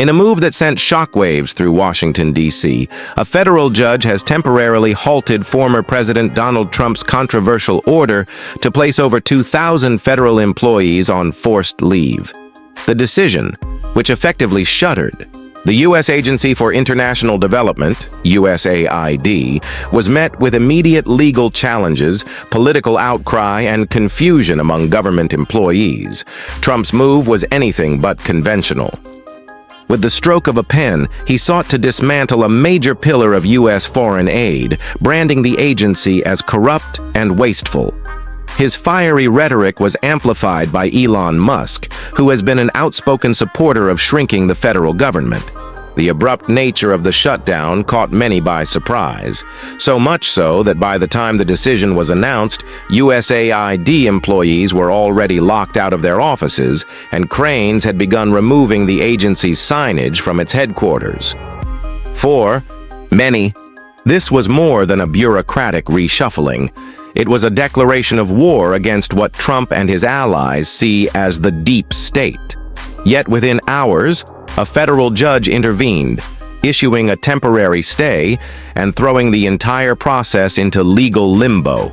In a move that sent shockwaves through Washington, D.C., a federal judge has temporarily halted former President Donald Trump's controversial order to place over 2,000 federal employees on forced leave. The decision, which effectively shuttered the U.S. Agency for International Development, USAID, was met with immediate legal challenges, political outcry, and confusion among government employees. Trump's move was anything but conventional. With the stroke of a pen, he sought to dismantle a major pillar of U.S. foreign aid, branding the agency as corrupt and wasteful. His fiery rhetoric was amplified by Elon Musk, who has been an outspoken supporter of shrinking the federal government. The abrupt nature of the shutdown caught many by surprise, so much so that by the time the decision was announced, USAID employees were already locked out of their offices, and cranes had begun removing the agency's signage from its headquarters. For many, this was more than a bureaucratic reshuffling. It was a declaration of war against what Trump and his allies see as the deep state. Yet within hours, a federal judge intervened, issuing a temporary stay and throwing the entire process into legal limbo.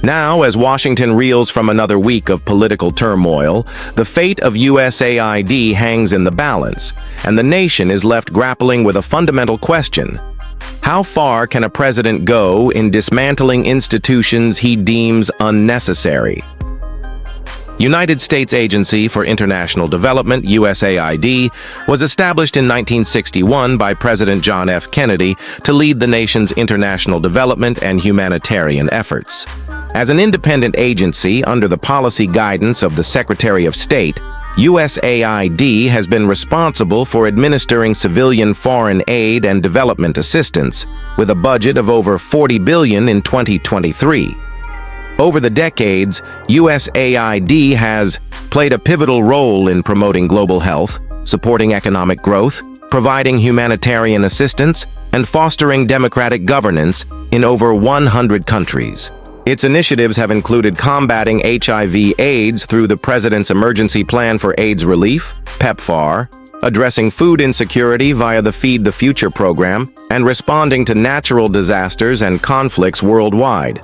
Now, as Washington reels from another week of political turmoil, the fate of USAID hangs in the balance, and the nation is left grappling with a fundamental question. How far can a president go in dismantling institutions he deems unnecessary? United States Agency for International Development, USAID, was established in 1961 by President John F. Kennedy to lead the nation's international development and humanitarian efforts. As an independent agency under the policy guidance of the Secretary of State, USAID has been responsible for administering civilian foreign aid and development assistance, with a budget of over $40 billion in 2023. Over the decades, USAID has played a pivotal role in promoting global health, supporting economic growth, providing humanitarian assistance, and fostering democratic governance in over 100 countries. Its initiatives have included combating HIV/AIDS through the President's Emergency Plan for AIDS Relief, PEPFAR, addressing food insecurity via the Feed the Future program, and responding to natural disasters and conflicts worldwide.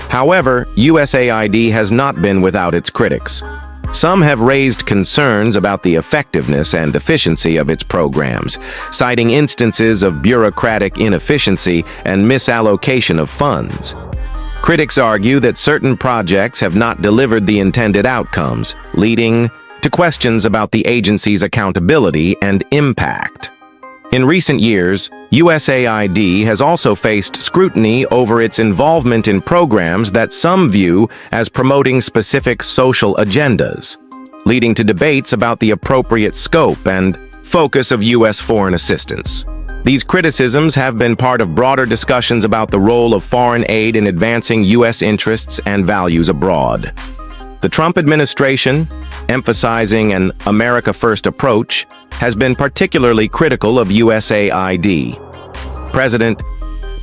However, USAID has not been without its critics. Some have raised concerns about the effectiveness and efficiency of its programs, citing instances of bureaucratic inefficiency and misallocation of funds. Critics argue that certain projects have not delivered the intended outcomes, leading to questions about the agency's accountability and impact. In recent years, USAID has also faced scrutiny over its involvement in programs that some view as promoting specific social agendas, leading to debates about the appropriate scope and focus of U.S. foreign assistance. These criticisms have been part of broader discussions about the role of foreign aid in advancing U.S. interests and values abroad. The Trump administration, emphasizing an America First approach, has been particularly critical of USAID. President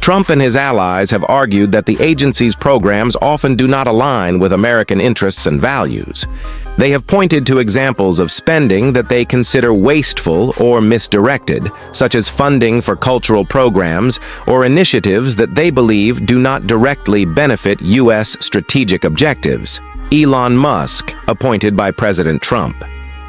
Trump and his allies have argued that the agency's programs often do not align with American interests and values. They have pointed to examples of spending that they consider wasteful or misdirected, such as funding for cultural programs or initiatives that they believe do not directly benefit U.S. strategic objectives. Elon Musk, appointed by President Trump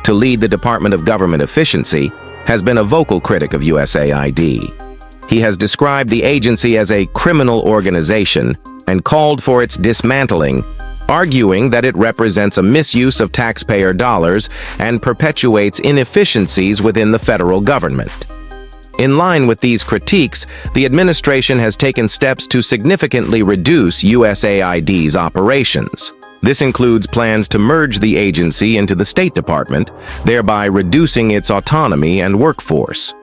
to lead the Department of Government Efficiency, has been a vocal critic of USAID. He has described the agency as a criminal organization and called for its dismantling, arguing that it represents a misuse of taxpayer dollars and perpetuates inefficiencies within the federal government. In line with these critiques, the administration has taken steps to significantly reduce USAID's operations. This includes plans to merge the agency into the State Department, thereby reducing its autonomy and workforce.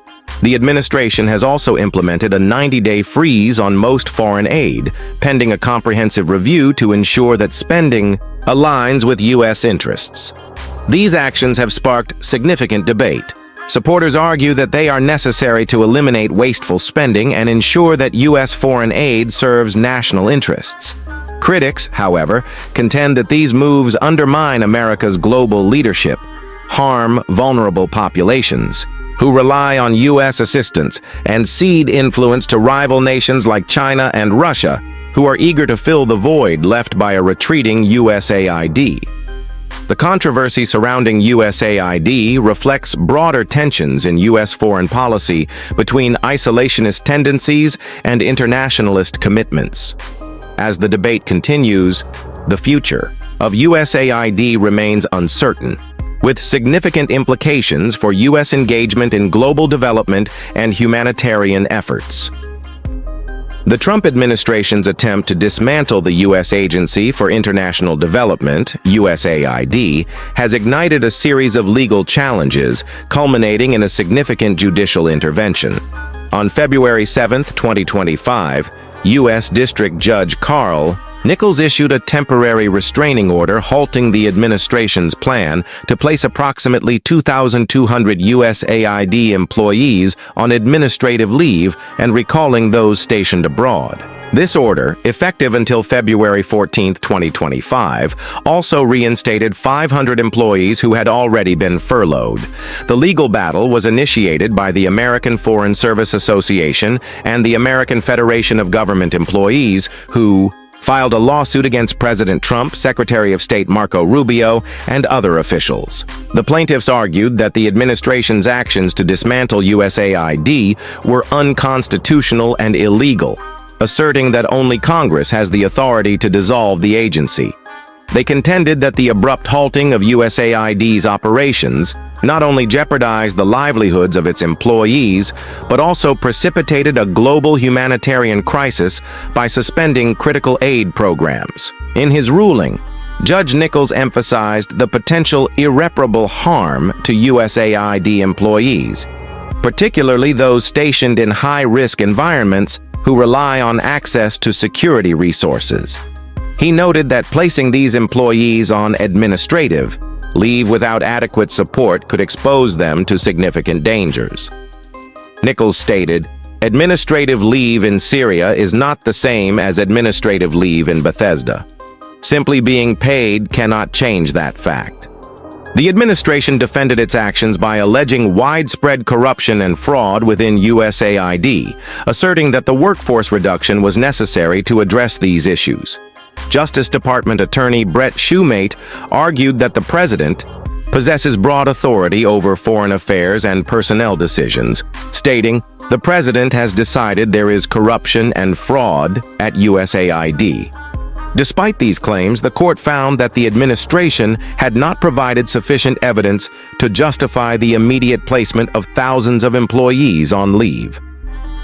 The administration has also implemented a 90-day freeze on most foreign aid, pending a comprehensive review to ensure that spending aligns with U.S. interests. These actions have sparked significant debate. Supporters argue that they are necessary to eliminate wasteful spending and ensure that U.S. foreign aid serves national interests. Critics, however, contend that these moves undermine America's global leadership, harm vulnerable populations, who rely on U.S. assistance and cede influence to rival nations like China and Russia, who are eager to fill the void left by a retreating USAID. The controversy surrounding USAID reflects broader tensions in U.S. foreign policy between isolationist tendencies and internationalist commitments. As the debate continues, the future of USAID remains uncertain, with significant implications for U.S. engagement in global development and humanitarian efforts. The Trump administration's attempt to dismantle the U.S. Agency for International Development, USAID, has ignited a series of legal challenges, culminating in a significant judicial intervention. On February 7, 2025, U.S. District Judge Carl Nichols issued a temporary restraining order halting the administration's plan to place approximately 2,200 USAID employees on administrative leave and recalling those stationed abroad. This order, effective until February 14, 2025, also reinstated 500 employees who had already been furloughed. The legal battle was initiated by the American Foreign Service Association and the American Federation of Government Employees, who filed a lawsuit against President Trump, Secretary of State Marco Rubio, and other officials. The plaintiffs argued that the administration's actions to dismantle USAID were unconstitutional and illegal, asserting that only Congress has the authority to dissolve the agency. They contended that the abrupt halting of USAID's operations not only jeopardized the livelihoods of its employees, but also precipitated a global humanitarian crisis by suspending critical aid programs. In his ruling, Judge Nichols emphasized the potential irreparable harm to USAID employees, particularly those stationed in high-risk environments who rely on access to security resources. He noted that placing these employees on administrative leave without adequate support could expose them to significant dangers. Nichols stated, "Administrative leave in Syria is not the same as administrative leave in Bethesda. Simply being paid cannot change that fact." The administration defended its actions by alleging widespread corruption and fraud within USAID, asserting that the workforce reduction was necessary to address these issues. Justice Department Attorney Brett Shumate argued that the president possesses broad authority over foreign affairs and personnel decisions, stating, "The president has decided there is corruption and fraud at USAID." Despite these claims, the court found that the administration had not provided sufficient evidence to justify the immediate placement of thousands of employees on leave.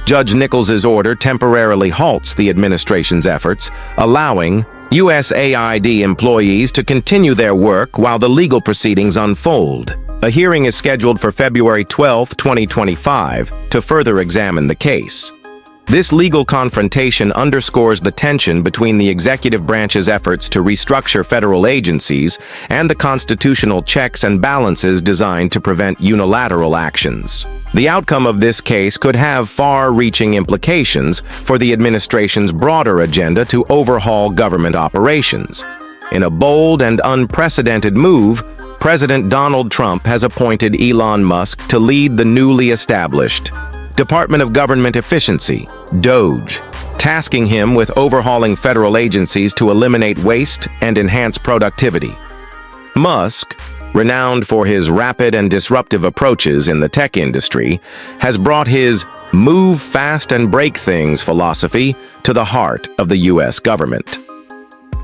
Judge Nichols's order temporarily halts the administration's efforts, allowing USAID employees to continue their work while the legal proceedings unfold. A hearing is scheduled for February 12, 2025, to further examine the case. This legal confrontation underscores the tension between the executive branch's efforts to restructure federal agencies and the constitutional checks and balances designed to prevent unilateral actions. The outcome of this case could have far-reaching implications for the administration's broader agenda to overhaul government operations. In a bold and unprecedented move, President Donald Trump has appointed Elon Musk to lead the newly established Department of Government Efficiency, DOGE, tasking him with overhauling federal agencies to eliminate waste and enhance productivity. Musk, renowned for his rapid and disruptive approaches in the tech industry, has brought his "move fast and break things" philosophy to the heart of the U.S. government.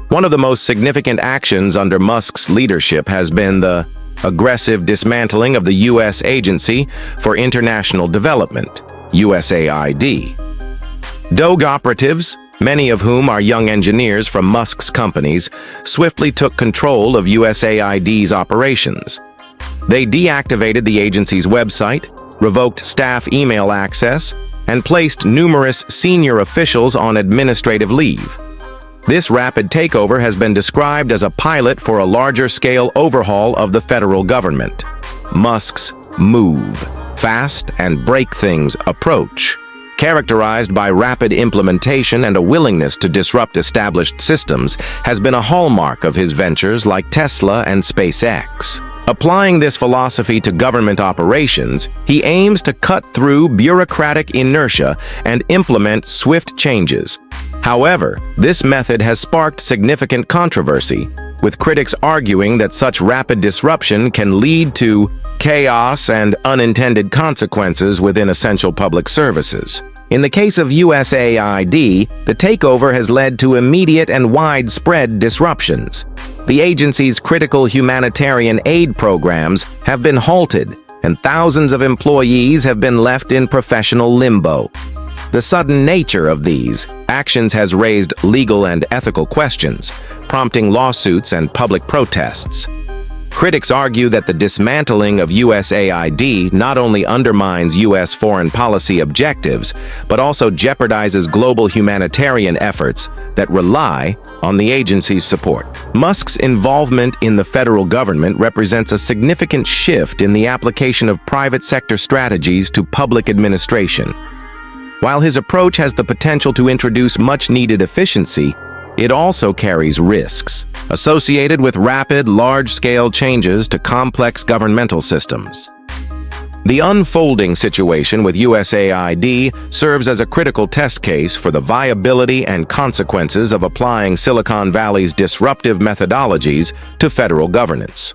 One of the most significant actions under Musk's leadership has been the aggressive dismantling of the U.S. Agency for International Development, USAID. DOGE operatives, many of whom are young engineers from Musk's companies, swiftly took control of USAID's operations. They deactivated the agency's website, revoked staff email access, and placed numerous senior officials on administrative leave. This rapid takeover has been described as a pilot for a larger-scale overhaul of the federal government. Musk's "move fast and break things" approach, characterized by rapid implementation and a willingness to disrupt established systems, has been a hallmark of his ventures like Tesla and SpaceX. Applying this philosophy to government operations, he aims to cut through bureaucratic inertia and implement swift changes. However, this method has sparked significant controversy, with critics arguing that such rapid disruption can lead to chaos and unintended consequences within essential public services. In the case of USAID, the takeover has led to immediate and widespread disruptions. The agency's critical humanitarian aid programs have been halted, and thousands of employees have been left in professional limbo. The sudden nature of these actions has raised legal and ethical questions, prompting lawsuits and public protests. Critics argue that the dismantling of USAID not only undermines U.S. foreign policy objectives, but also jeopardizes global humanitarian efforts that rely on the agency's support. Musk's involvement in the federal government represents a significant shift in the application of private sector strategies to public administration. While his approach has the potential to introduce much-needed efficiency, it also carries risks associated with rapid, large-scale changes to complex governmental systems. The unfolding situation with USAID serves as a critical test case for the viability and consequences of applying Silicon Valley's disruptive methodologies to federal governance.